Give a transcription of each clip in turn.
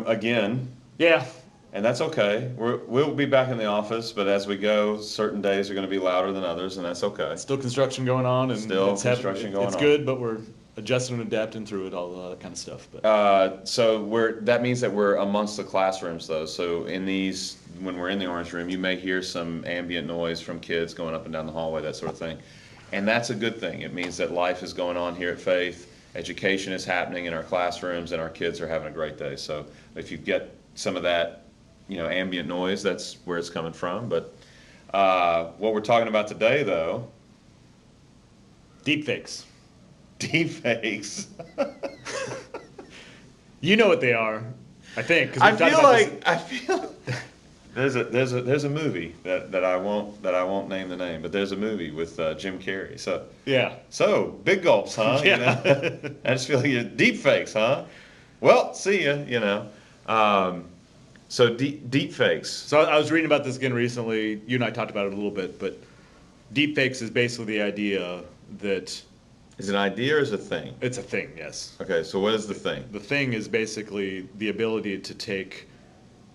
again. Yeah. And that's okay. We'll be back in the office, but as we go, certain days are going to be louder than others, and that's okay. Still construction going on, and Still construction going it's on. good, but we're adjusting and adapting through it, all that kind of stuff. But That means that we're amongst the classrooms, though. So when we're in the orange room, you may hear some ambient noise from kids going up and down the hallway, that sort of thing. And that's a good thing. It means that life is going on here at Faith. Education is happening in our classrooms, and our kids are having a great day. So if you get some of that, ambient noise, that's where it's coming from. But what we're talking about today, though, deepfakes. Deepfakes. You know what they are, I think. 'Cause I feel there's a movie that I won't name the name, but there's a movie with Jim Carrey. So yeah. So big gulps, huh? Yeah. I just feel like you're deepfakes, huh? Well, see ya. So deepfakes. So I was reading about this again recently. You and I talked about it a little bit, but deepfakes is basically the idea that Is it an idea or is it a thing? it's a thing. Yes. Okay, so what is the thing? The thing is basically the ability to take,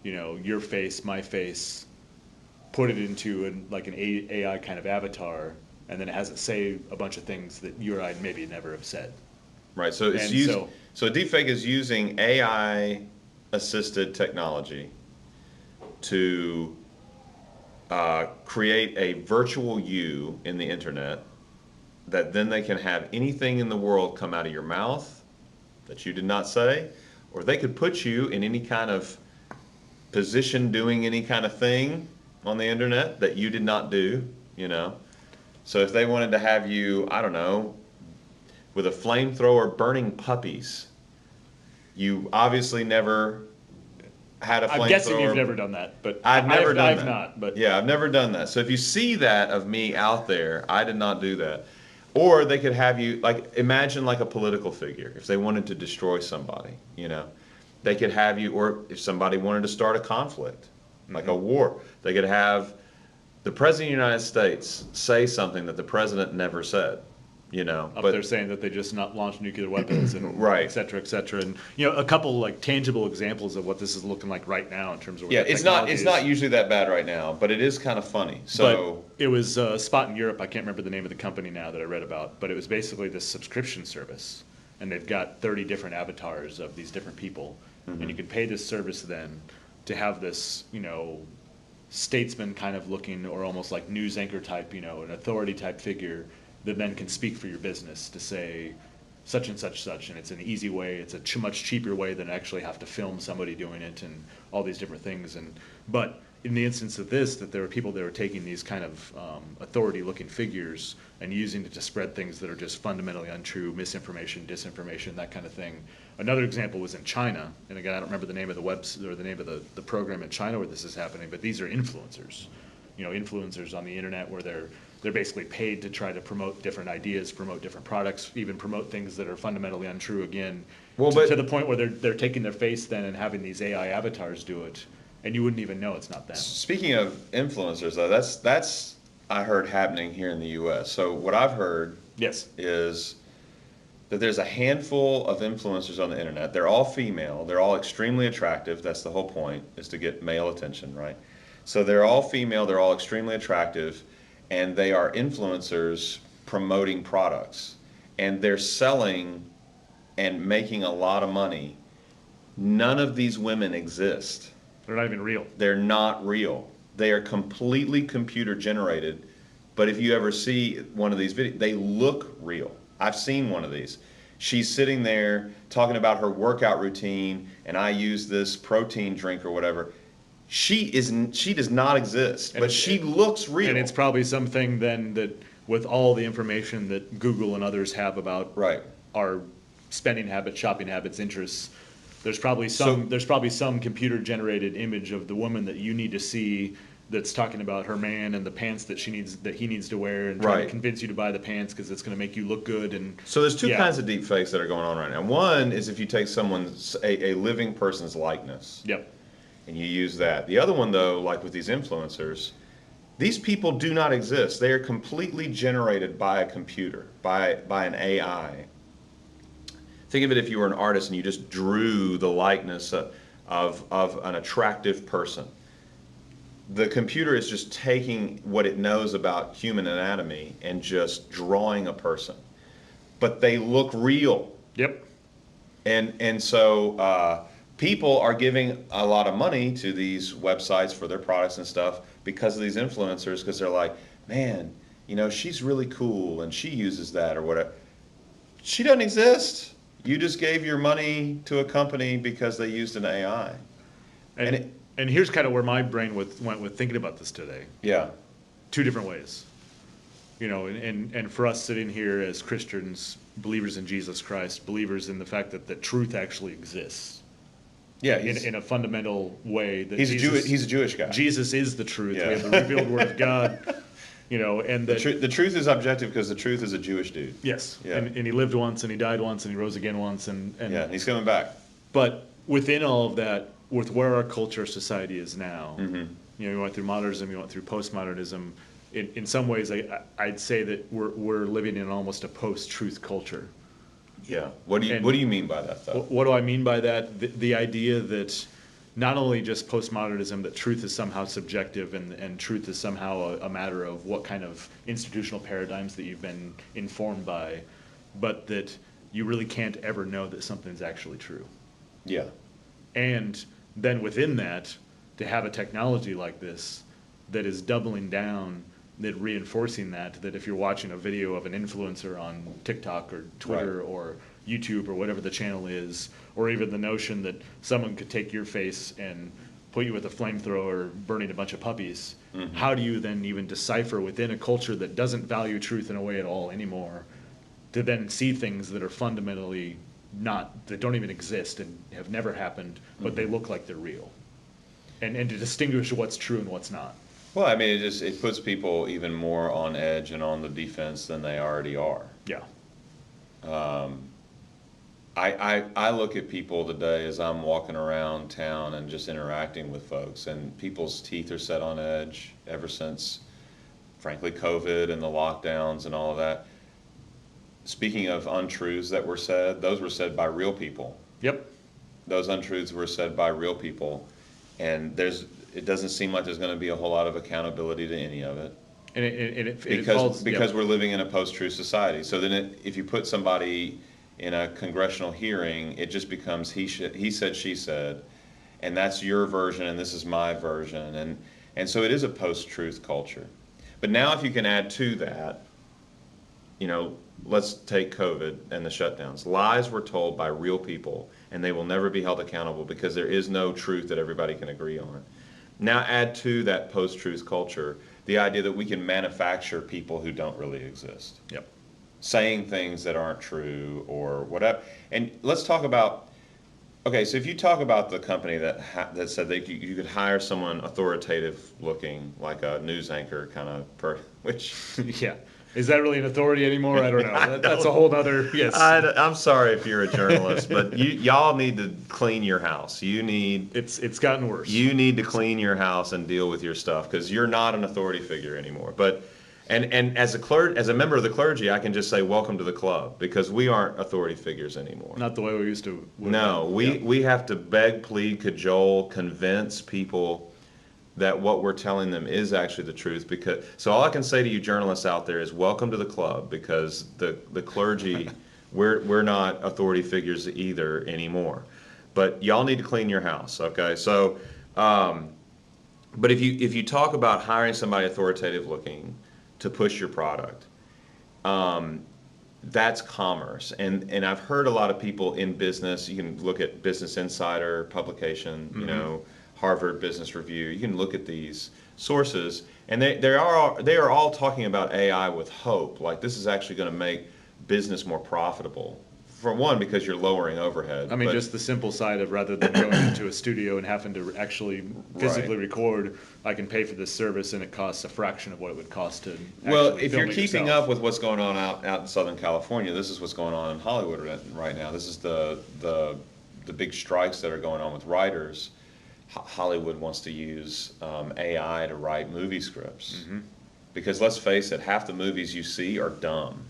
your face, my face, put it into an AI kind of avatar, and then it has it say a bunch of things that you or I maybe never have said. Right. So so a deepfake is using AI assisted technology to create a virtual you in the internet that then they can have anything in the world come out of your mouth that you did not say, or they could put you in any kind of position doing any kind of thing on the internet that you did not do. So if they wanted to have you, I don't know, with a flamethrower burning puppies, you obviously never had a flamethrower. I'm guessing you've never done that, but I've never done that. I've not, but yeah, I've never done that. So if you see that of me out there, I did not do that. Or they could have you, imagine like a political figure. If they wanted to destroy somebody, they could have you, or if somebody wanted to start a conflict, like a war, they could have the President of the United States say something that the President never said. Up there saying that they just not launched nuclear weapons and right. et cetera, et cetera. And, a couple tangible examples of what this is looking like right now in terms of what it's not usually that bad right now, but it is kind of funny. So but it was a spot in Europe, I can't remember the name of the company now that I read about, but it was basically this subscription service, and they've got 30 different avatars of these different people, and you can pay this service then to have this, statesman kind of looking, or almost like news anchor type, an authority type figure that then can speak for your business to say such and such, and it's an easy way, it's a much cheaper way than actually have to film somebody doing it and all these different things. But in the instance of this, that there were people that were taking these kind of authority-looking figures and using it to spread things that are just fundamentally untrue, misinformation, disinformation, that kind of thing. Another example was in China, and again, I don't remember the name of the website or the name of the program in China where this is happening, but these are influencers. Influencers on the internet where they're basically paid to try to promote different ideas, promote different products, even promote things that are fundamentally untrue again, to the point where they're taking their face then and having these AI avatars do it, and you wouldn't even know it's not them. Speaking of influencers, though, that's I heard happening here in the U.S. So what I've heard is that there's a handful of influencers on the internet. They're all female. They're all extremely attractive. That's the whole point, is to get male attention, right? So they're all female. They're all extremely attractive. And they are influencers promoting products, and they're selling and making a lot of money. None of these women exist. They're not even real. They're not real. They are completely computer generated. But if you ever see one of these videos, they look real. I've seen one of these. She's sitting there talking about her workout routine, and I use this protein drink or whatever. She does not exist, but she looks real. And it's probably something then that, with all the information that Google and others have about our spending habits, shopping habits, interests, there's probably some computer generated image of the woman that you need to see that's talking about her man and the pants that he needs to wear, and trying to convince you to buy the pants because it's going to make you look good. And so there's two kinds of deep fakes that are going on right now. One is if you take a living person's likeness. Yep. And you use that. The other one, though, like with these influencers, these people do not exist. They are completely generated by a computer, by an AI. Think of it if you were an artist and you just drew the likeness of an attractive person. The computer is just taking what it knows about human anatomy and just drawing a person. But they look real. Yep. And so people are giving a lot of money to these websites for their products and stuff because of these influencers, because they're like, man, she's really cool and she uses that or whatever. She doesn't exist. You just gave your money to a company because they used an AI. And here's kind of where my brain went with thinking about this today. Yeah. Two different ways. And for us sitting here as Christians, believers in Jesus Christ, believers in the fact that the truth actually exists. Yeah, in a fundamental way. That he's a Jewish guy. Jesus is the truth. Yeah. We have the revealed Word of God. And the truth is objective because the truth is a Jewish dude. Yes. Yeah. And he lived once, and he died once, and he rose again once, and yeah, he's coming back. But within all of that, with where our culture, society is now, we went through modernism, we went through postmodernism. In some ways, I'd say that we're living in almost a post-truth culture. Yeah. What do you mean by that, though? What do I mean by that? The idea that not only just postmodernism, that truth is somehow subjective and truth is somehow a matter of what kind of institutional paradigms that you've been informed by, but that you really can't ever know that something's actually true. Yeah. And then within that, to have a technology like this that is doubling down, that reinforcing that if you're watching a video of an influencer on TikTok or Twitter Right. or YouTube or whatever the channel is, or even the notion that someone could take your face and put you with a flamethrower burning a bunch of puppies, how do you then even decipher within a culture that doesn't value truth in a way at all anymore, to then see things that are fundamentally that don't even exist and have never happened, but they look like they're real, and to distinguish what's true and what's not. Well, I mean, it puts people even more on edge and on the defense than they already are. Yeah. I look at people today as I'm walking around town and just interacting with folks, and people's teeth are set on edge ever since, frankly, COVID and the lockdowns and all of that. Speaking of untruths that were said, those were said by real people. Yep. Those untruths were said by real people, and it doesn't seem like there's going to be a whole lot of accountability to any of it. Because we're living in a post-truth society. So then if you put somebody in a congressional hearing, it just becomes he said, she said, and that's your version and this is my version. And so it is a post-truth culture. But now if you can add to that, let's take COVID and the shutdowns. Lies were told by real people, and they will never be held accountable because there is no truth that everybody can agree on. Now add to that post-truth culture the idea that we can manufacture people who don't really exist. Yep. Saying things that aren't true or whatever. And let's talk about, okay, so if you talk about the company that said that you could hire someone authoritative looking, like a news anchor kind of which... Yeah. Is that really an authority anymore? I don't know. That's a whole other, yes. I'm sorry if you're a journalist, but y'all need to clean your house. It's gotten worse. You need to clean your house and deal with your stuff because you're not an authority figure anymore. But and as a member of the clergy, I can just say welcome to the club because we aren't authority figures anymore. Not the way we used to. No, we have to beg, plead, cajole, convince people that what we're telling them is actually the truth. So all I can say to you journalists out there is welcome to the club, because the clergy, we're not authority figures either anymore. But y'all need to clean your house, okay? So, but if you talk about hiring somebody authoritative looking to push your product, that's commerce. And I've heard a lot of people in business, you can look at Business Insider publication, Harvard Business Review. You can look at these sources, and they are all talking about AI with hope. Like this is actually going to make business more profitable. For one, because you're lowering overhead. I mean, just the simple side of rather than going into a studio and having to actually physically record, I can pay for this service and it costs a fraction of what it would cost to. Well, if you're keeping up with what's going on out in Southern California, this is what's going on in Hollywood right now. This is the big strikes that are going on with writers. Hollywood wants to use AI to write movie scripts. Because let's face it, half the movies you see are dumb.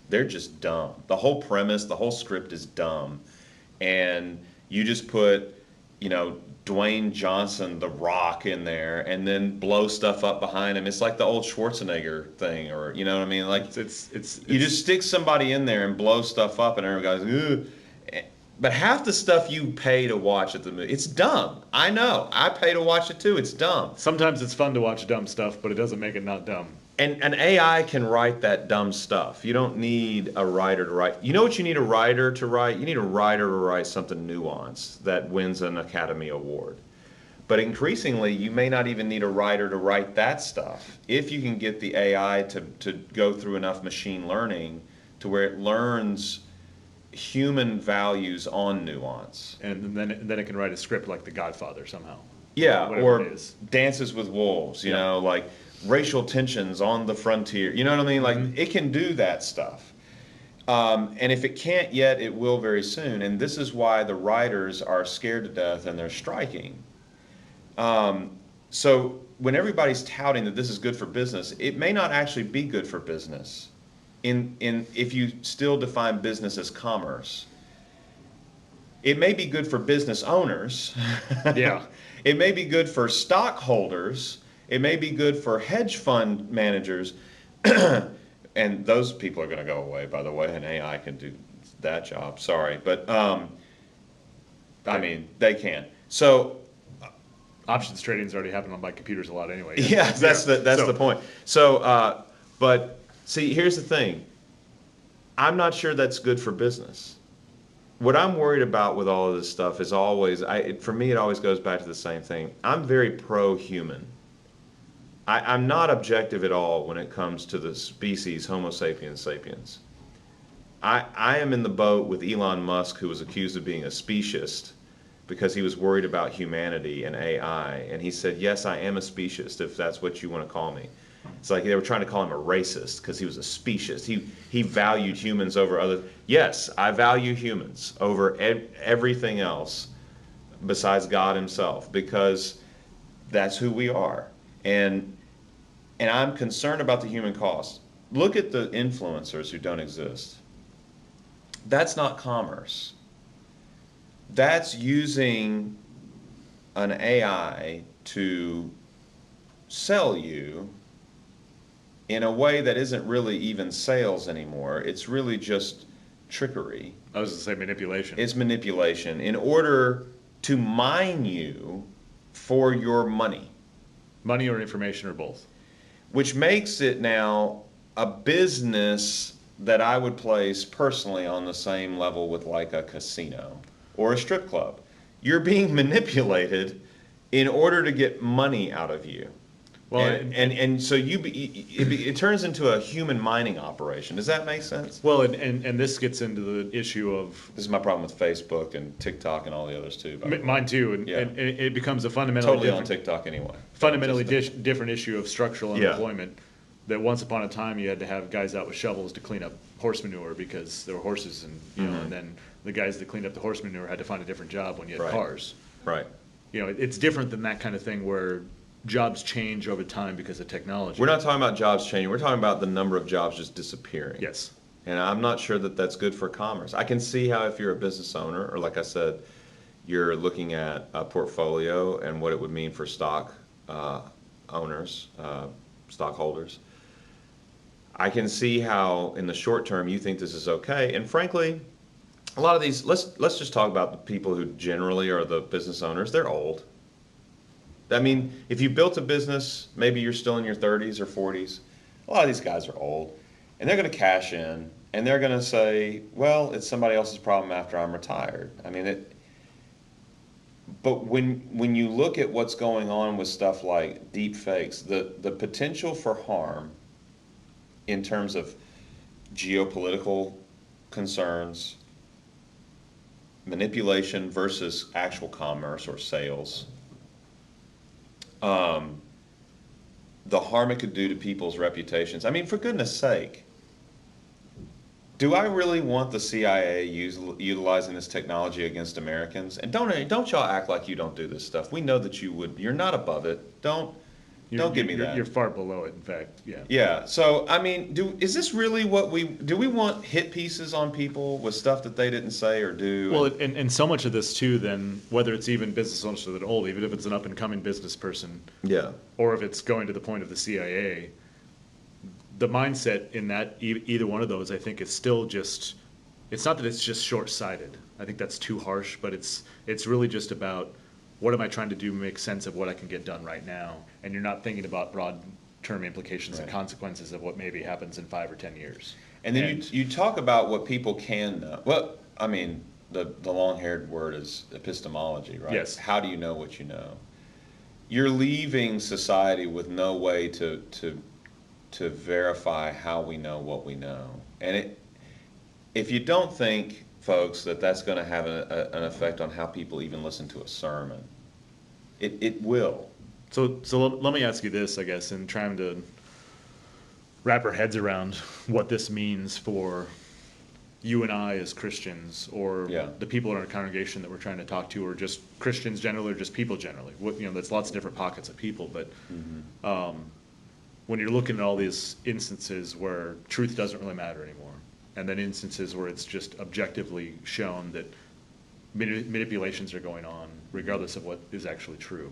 They're just dumb. The whole premise, the whole script is dumb. And you just put Dwayne Johnson, The Rock in there, and then blow stuff up behind him. It's like the old Schwarzenegger thing, or you know what I mean? Like you just stick somebody in there and blow stuff up, and everybody goes, ugh. But half the stuff you pay to watch at the movie, it's dumb. I know. I pay to watch it too. It's dumb. Sometimes it's fun to watch dumb stuff, but it doesn't make it not dumb. And an AI can write that dumb stuff. You don't need a writer to write. You know what you need a writer to write? You need a writer to write something nuanced that wins an Academy Award. But increasingly, you may not even need a writer to write that stuff. If you can get the AI to go through enough machine learning to where it learns human values on nuance. And then it can write a script like The Godfather somehow. Yeah, or Dances with Wolves, you know, like racial tensions on the frontier. You know what I mean? Like, it can do that stuff. And if it can't yet, it will very soon. And this is why the writers are scared to death and they're striking. So when everybody's touting that this is good for business, it may not actually be good for business. If you still define business as commerce, it may be good for business owners. Yeah. It may be good for stockholders. It may be good for hedge fund managers. And those people are going to go away, by the way, and AI can do that job. Sorry. But, I mean, they can. So options trading is already happening by computers a lot anyway. Yeah, that's the point. So, but see, here's the thing. I'm not sure that's good for business. What I'm worried about with all of this stuff is always, for me, it always goes back to the same thing. I'm very pro-human. I'm not objective at all when it comes to the species Homo sapiens sapiens. I am in the boat with Elon Musk, who was accused of being a speciesist because he was worried about humanity and AI. And he said, yes, I am a speciesist, if that's what you want to call me. It's like they were trying to call him a racist because he was a speciesist. He valued humans over other. Yes, I value humans over everything else besides God himself, because that's who we are. And I'm concerned about the human cost. Look at the influencers who don't exist. That's not commerce. That's using an AI to sell you in a way that isn't really even sales anymore. It's really just trickery. I was going to say manipulation. It's manipulation in order to mine you for your money. Money or information or both. Which makes it now a business that I would place personally on the same level with like a casino or a strip club. You're being manipulated in order to get money out of you. Well, and so it turns into a human mining operation. Does that make sense? Well, and this gets into the issue of... This is my problem with Facebook and TikTok and all the others too. Mine too, and it becomes a fundamentally totally on TikTok anyway. Fundamentally different issue of structural unemployment. That once upon a time you had to have guys out with shovels to clean up horse manure because there were horses, and you know, and then the guys that cleaned up the horse manure had to find a different job when you had cars. Right. You know, it's different than that kind of thing where jobs change over time because of technology. We're not talking about jobs changing. We're talking about the number of jobs just disappearing. Yes. And I'm not sure that that's good for commerce. I can see how if you're a business owner, or like I said, you're looking at a portfolio and what it would mean for stock owners, stockholders. I can see how in the short term you think this is okay. And frankly, a lot of these, let's just talk about the people who generally are the business owners. They're old. I mean, if you built a business, maybe you're still in your 30s or 40s. A lot of these guys are old, and they're going to cash in, and they're going to say, well, it's somebody else's problem after I'm retired. I mean, but when you look at what's going on with stuff like deepfakes, the potential for harm in terms of geopolitical concerns, manipulation versus actual commerce or sales, the harm it could do to people's reputations. I mean, for goodness sake, do I really want the CIA utilizing this technology against Americans? And don't y'all act like you don't do this stuff. We know that you would. You're not above it. Don't Don't give me that. You're far below it, in fact. Yeah. Yeah. So I mean, is this really what do we want hit pieces on people with stuff that they didn't say or do? Well, and so much of this too, then whether it's even business owners that are old, even if it's an up and coming business person, yeah, or if it's going to the point of the CIA, the mindset in that either one of those, I think, is still just. It's not that it's just short sighted. I think that's too harsh, but it's really just about what am I trying to do to make sense of what I can get done right now, and you're not thinking about broad term implications and consequences of what maybe happens in 5 or 10 years. And then you talk about what people can know. Well, I mean, the long-haired word is epistemology, right? Yes. How do you know what you know? You're leaving society with no way to verify how we know what we know. And if you don't think, folks, that that's going to have an effect on how people even listen to a sermon, it will. So let me ask you this, I guess, in trying to wrap our heads around what this means for you and I as Christians, or the people in our congregation that we're trying to talk to, or just Christians generally, or just people generally. There's lots of different pockets of people, but when you're looking at all these instances where truth doesn't really matter anymore, and then instances where it's just objectively shown that manipulations are going on, regardless of what is actually true.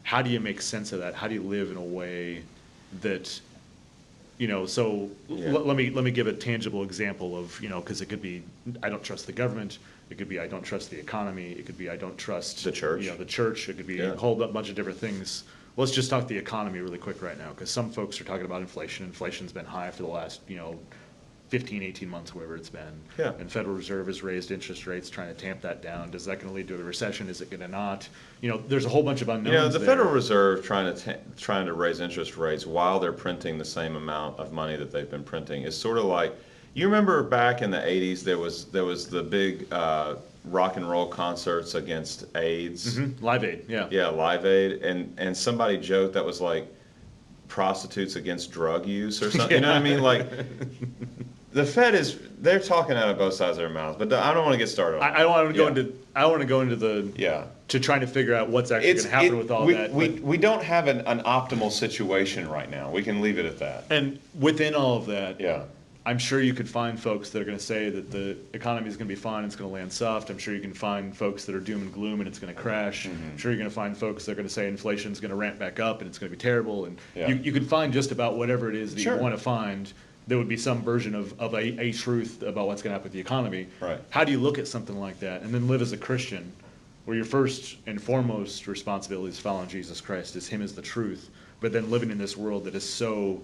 How do you make sense of that? How do you live in a way that, let me give a tangible example of, because it could be, I don't trust the government. It could be, I don't trust the economy. It could be, I don't trust the church. The church. It could be a whole bunch of different things. Let's just talk the economy really quick right now, because some folks are talking about inflation. Inflation's been high for the last, 15, 18 months, wherever it's been. Yeah. And Federal Reserve has raised interest rates, trying to tamp that down. Is that going to lead to a recession? Is it going to not? There's a whole bunch of unknowns the there. Federal Reserve trying to raise interest rates while they're printing the same amount of money that they've been printing is sort of like, you remember back in the 80s there was the big rock and roll concerts against AIDS. Mm-hmm. Live Aid, yeah. Yeah, Live Aid, and somebody joked that was like prostitutes against drug use or something. You know what I mean? Like, the Fed they're talking out of both sides of their mouths, but I don't want to get started on I don't want to go into the to trying to figure out what's actually going to happen with all that. We don't have an optimal situation right now. We can leave it at that. And within all of that, I'm sure you could find folks that are going to say that the economy is going to be fine, it's going to land soft. I'm sure you can find folks that are doom and gloom and it's going to crash. Mm-hmm. I'm sure you're going to find folks that are going to say inflation is going to ramp back up and it's going to be terrible. And you can find just about whatever it is that you want to find. There would be some version of a truth about what's going to happen with the economy. Right. How do you look at something like that and then live as a Christian, where your first and foremost responsibility is following Jesus Christ, is Him as the truth, but then living in this world that is so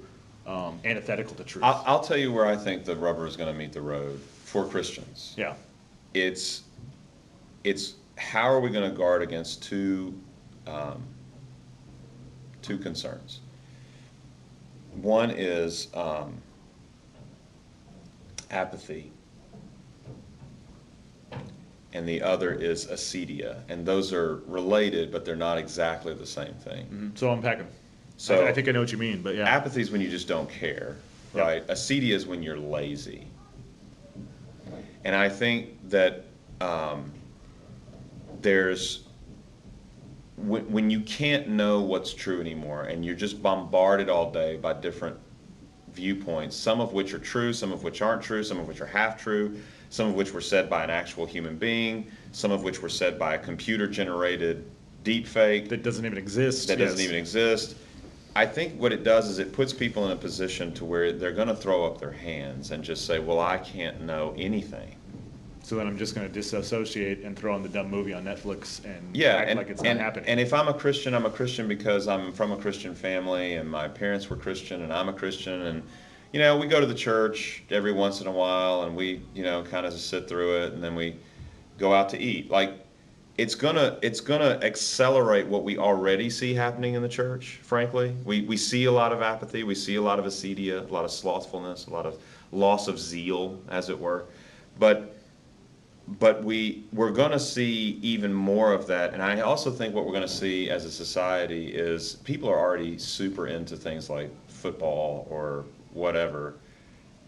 antithetical to truth? I'll tell you where I think the rubber is going to meet the road for Christians. Yeah. It's how are we going to guard against two concerns. One is apathy, and the other is acedia, and those are related, but they're not exactly the same thing. Mm-hmm. So unpack them. So I think I know what you mean, but yeah. Apathy is when you just don't care, right? Acedia is when you're lazy. And I think that when you can't know what's true anymore and you're just bombarded all day by different viewpoints, some of which are true, some of which aren't true, some of which are half true, some of which were said by an actual human being, some of which were said by a computer-generated deepfake. That doesn't even exist. Doesn't even exist. I think what it does is it puts people in a position to where they're going to throw up their hands and just say, well, I can't know anything. So then I'm just going to disassociate and throw on the dumb movie on Netflix and act like it's not happening. And if I'm a Christian because I'm from a Christian family and my parents were Christian and I'm a Christian, and we go to the church every once in a while and we kind of sit through it, and then we go out to eat. Like, it's gonna accelerate what we already see happening in the church. Frankly, we see a lot of apathy, we see a lot of acedia, a lot of slothfulness, a lot of loss of zeal, as it were. But we're going to see even more of that. And I also think what we're going to see as a society is people are already super into things like football or whatever.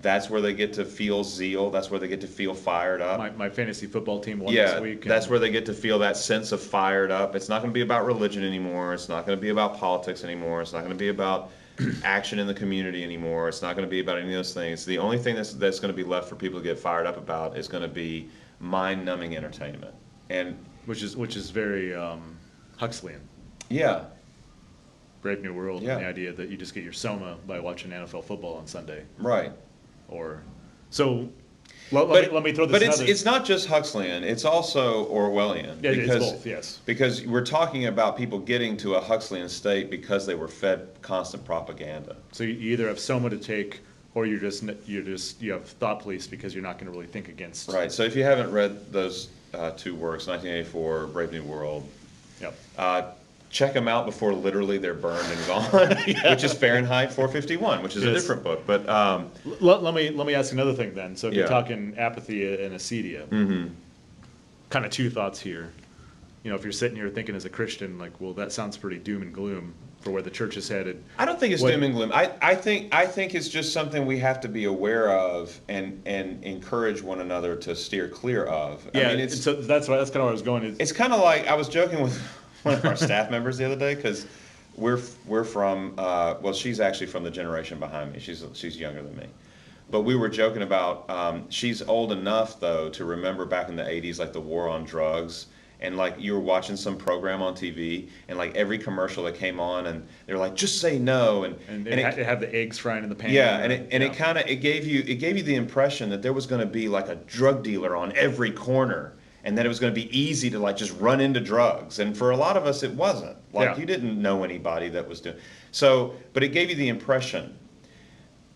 That's where they get to feel zeal. That's where they get to feel fired up. My fantasy football team won this week. That's where they get to feel that sense of fired up. It's not going to be about religion anymore. It's not going to be about politics anymore. It's not going to be about action in the community anymore. It's not going to be about any of those things. The only thing that's going to be left for people to get fired up about is going to be mind-numbing entertainment, and which is very Huxleyan. Yeah. Brave New World. Yeah. And the idea that you just get your soma by watching NFL football on Sunday. Right. Or so. Let me throw this. But it's not just Huxleyan; it's also Orwellian. Yeah, it's both. Yes. Because we're talking about people getting to a Huxleyan state because they were fed constant propaganda. So you either have soma to take, or you have thought police because you're not going to really think against. Right. So if you haven't read those two works, 1984, Brave New World. Yep. Check them out before literally they're burned and gone, which is Fahrenheit 451, which is a different book. But let me ask another thing then. So if you're talking apathy and acedia, kind of two thoughts here. If you're sitting here thinking as a Christian, like, well, that sounds pretty doom and gloom for where the church is headed. I don't think it's doom and gloom. I think it's just something we have to be aware of and encourage one another to steer clear of. Yeah, I mean, so that's kind of where I was going. It's kind of like I was joking with one of our staff members the other day because we're from well, she's actually from the generation behind me. She's younger than me, but we were joking about she's old enough though to remember back in the 80s, like the war on drugs, and like you were watching some program on TV and like every commercial that came on and they're like, just say no, and it had the eggs frying in the pan. Yeah, and it gave you the impression that there was going to be like a drug dealer on every corner. And that it was going to be easy to like just run into drugs, and for a lot of us, it wasn't. Like you didn't know anybody that was doing so, but it gave you the impression.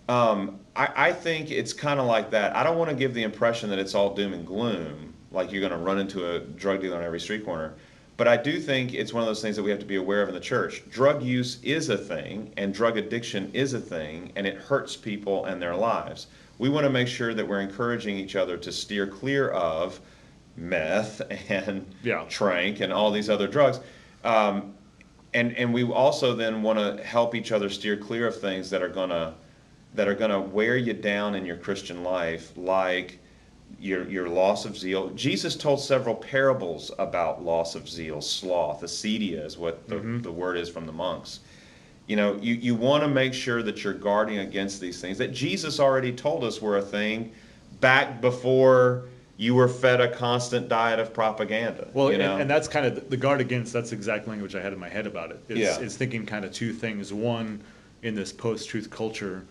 I think it's kind of like that. I don't want to give the impression that it's all doom and gloom, like you're going to run into a drug dealer on every street corner. But I do think it's one of those things that we have to be aware of in the church. Drug use is a thing, and drug addiction is a thing, and it hurts people and their lives. We want to make sure that we're encouraging each other to steer clear of meth and trank and all these other drugs, and we also then want to help each other steer clear of things that are gonna wear you down in your Christian life, like your loss of zeal. Jesus told several parables about loss of zeal, sloth, acedia is what the word is from the monks. You want to make sure that you're guarding against these things that Jesus already told us were a thing back before you were fed a constant diet of propaganda. Well, and that's kind of the guard against, that's the exact language I had in my head about it. It's thinking kind of two things. One, in this post-truth culture,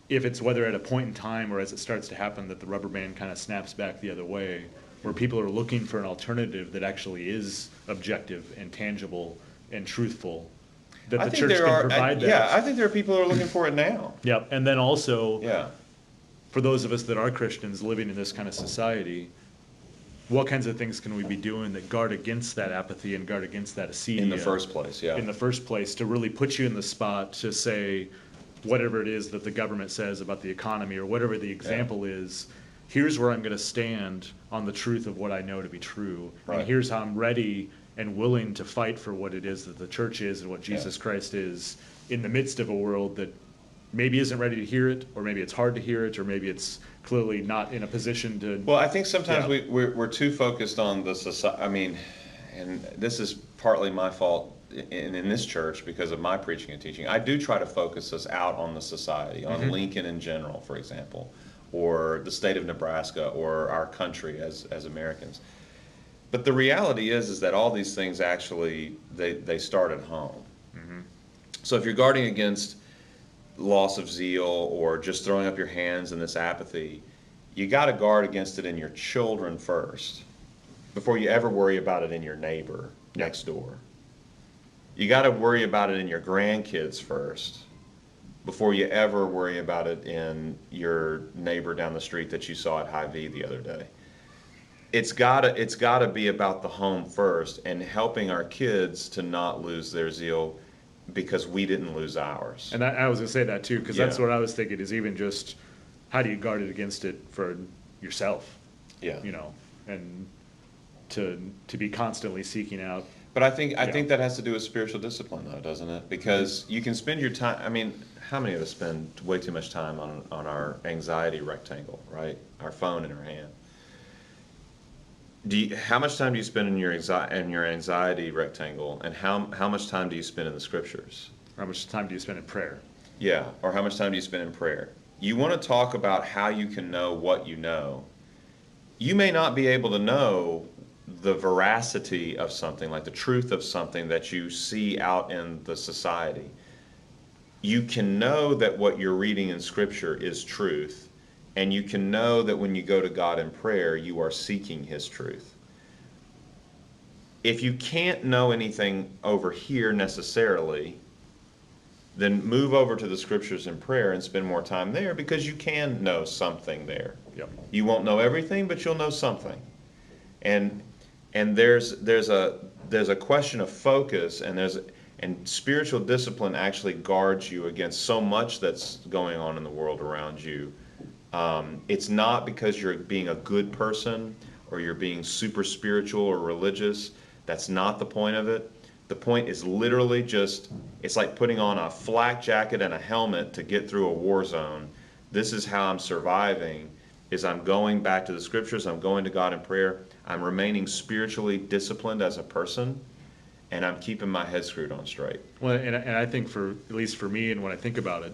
if it's whether at a point in time or as it starts to happen that the rubber band kind of snaps back the other way, where people are looking for an alternative that actually is objective and tangible and truthful, that the church can provide that. Yeah, I think there are people who are looking for it now. Yep, and then also, for those of us that are Christians living in this kind of society, what kinds of things can we be doing that guard against that apathy and guard against that acedia? In the first place, In the first place, to really put you in the spot to say whatever it is that the government says about the economy or whatever the example is, here's where I'm going to stand on the truth of what I know to be true. Right. And here's how I'm ready and willing to fight for what it is that the church is and what Jesus Christ is in the midst of a world that maybe isn't ready to hear it, or maybe it's hard to hear it, or maybe it's clearly not in a position to... Well, I think sometimes we're too focused on the society. I mean, and this is partly my fault in this church because of my preaching and teaching. I do try to focus us out on the society, on Lincoln in general, for example, or the state of Nebraska, or our country as Americans. But the reality is that all these things actually, they start at home. So if you're guarding against loss of zeal or just throwing up your hands in this apathy, you got to guard against it in your children first before you ever worry about it in your neighbor next door. You got to worry about it in your grandkids first before you ever worry about it in your neighbor down the street that you saw at Hy-Vee the other day. It's gotta be about the home first and helping our kids to not lose their zeal because we didn't lose ours. And I was going to say that too, because that's what I was thinking, is even just how do you guard it against it for yourself? Yeah. And to be constantly seeking out. But I think that has to do with spiritual discipline, though, doesn't it? Because you can spend your time. I mean, how many of us spend way too much time on our anxiety rectangle, right? Our phone in our hand. How much time do you spend in your anxiety rectangle, and how much time do you spend in the scriptures? How much time do you spend in prayer? Yeah, or how much time do you spend in prayer? You want to talk about how you can know what you know. You may not be able to know the veracity of something, like the truth of something that you see out in the society. You can know that what you're reading in Scripture is truth, and you can know that when you go to God in prayer, you are seeking His truth. If you can't know anything over here necessarily, then move over to the Scriptures in prayer and spend more time there, because you can know something there. Yep. You won't know everything, but you'll know something. And there's a question of focus, and spiritual discipline actually guards you against so much that's going on in the world around you. It's not because you're being a good person or you're being super spiritual or religious. That's not the point of it. The point is literally just, it's like putting on a flak jacket and a helmet to get through a war zone. This is how I'm surviving, is I'm going back to the Scriptures, I'm going to God in prayer, I'm remaining spiritually disciplined as a person, and I'm keeping my head screwed on straight. Well, and I think at least for me, and when I think about it,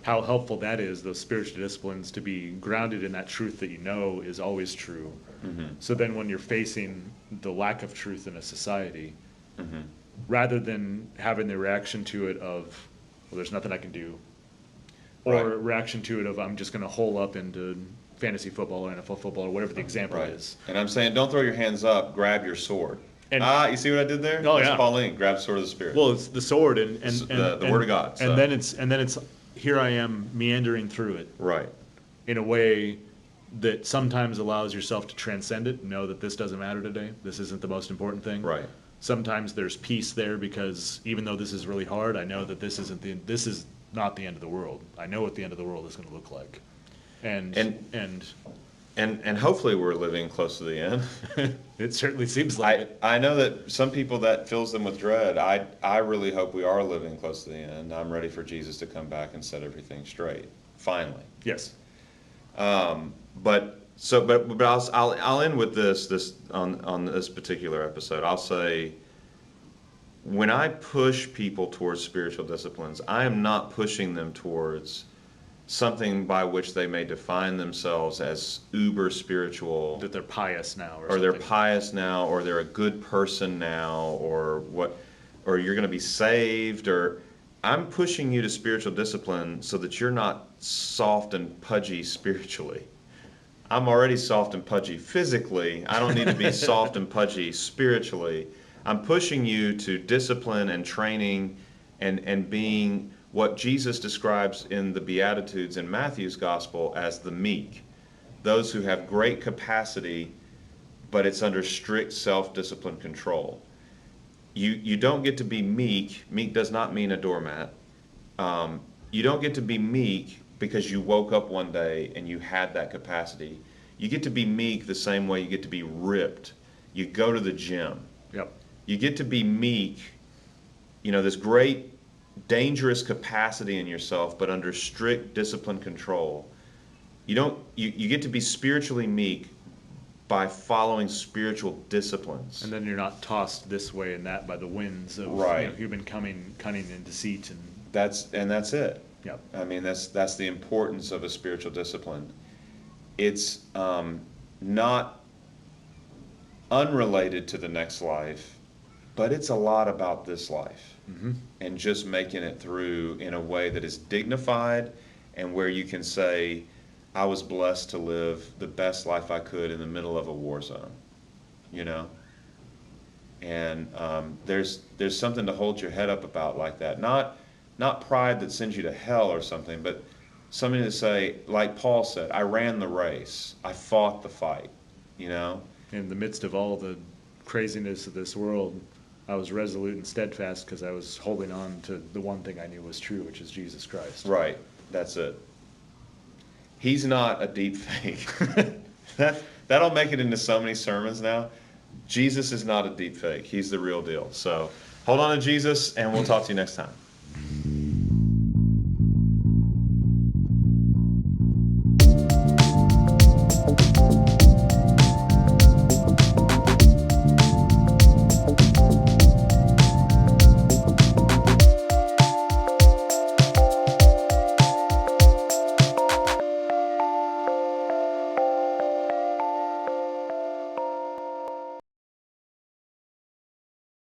how helpful that is, those spiritual disciplines, to be grounded in that truth that you know is always true. Mm-hmm. So then when you're facing the lack of truth in a society, mm-hmm. rather than having the reaction to it of, well, there's nothing I can do, or right. reaction to it of, I'm just going to hole up into fantasy football or NFL football or whatever the example right. is. And I'm saying, don't throw your hands up, grab your sword. And, you see what I did there? Oh, That's yeah. Pauline, grab the sword of the Spirit. Well, it's the sword and the Word of God. So. And then it's here I am meandering through it. Right. In a way that sometimes allows yourself to transcend it, know that this doesn't matter today. This isn't the most important thing. Right. Sometimes there's peace there, because even though this is really hard, I know that this is not the end of the world. I know what the end of the world is going to look like. And hopefully we're living close to the end. It certainly seems like it. I know that some people, that fills them with dread. I really hope we are living close to the end. I'm ready for Jesus to come back and set everything straight. Finally. Yes. But I'll end with this on this particular episode. I'll say, when I push people towards spiritual disciplines, I am not pushing them towards something by which they may define themselves as uber spiritual. That they're pious now, or they're pious now, or they're a good person now, or you're going to be saved, or I'm pushing you to spiritual discipline so that you're not soft and pudgy spiritually. I'm already soft and pudgy physically. I don't need to be soft and pudgy spiritually. I'm pushing you to discipline and training and being what Jesus describes in the Beatitudes in Matthew's Gospel as the meek. Those who have great capacity, but it's under strict self-discipline control. You don't get to be meek. Meek does not mean a doormat. You don't get to be meek because you woke up one day and you had that capacity. You get to be meek the same way you get to be ripped. You go to the gym. Yep. You get to be meek, this great, dangerous capacity in yourself, but under strict discipline control. You get to be spiritually meek by following spiritual disciplines. And then you're not tossed this way and that by the winds of human cunning and deceit, and that's it. Yep. I mean, that's the importance of a spiritual discipline. It's not unrelated to the next life, but it's a lot about this life. Mm-hmm. And just making it through in a way that is dignified, and where you can say, I was blessed to live the best life I could in the middle of a war zone, And there's something to hold your head up about like that. Not pride that sends you to hell or something, but something to say, like Paul said, I ran the race, I fought the fight, In the midst of all the craziness of this world, I was resolute and steadfast because I was holding on to the one thing I knew was true, which is Jesus Christ. Right, that's it. He's not a deep fake. That'll make it into so many sermons now. Jesus is not a deep fake. He's the real deal. So hold on to Jesus, and we'll talk to you next time.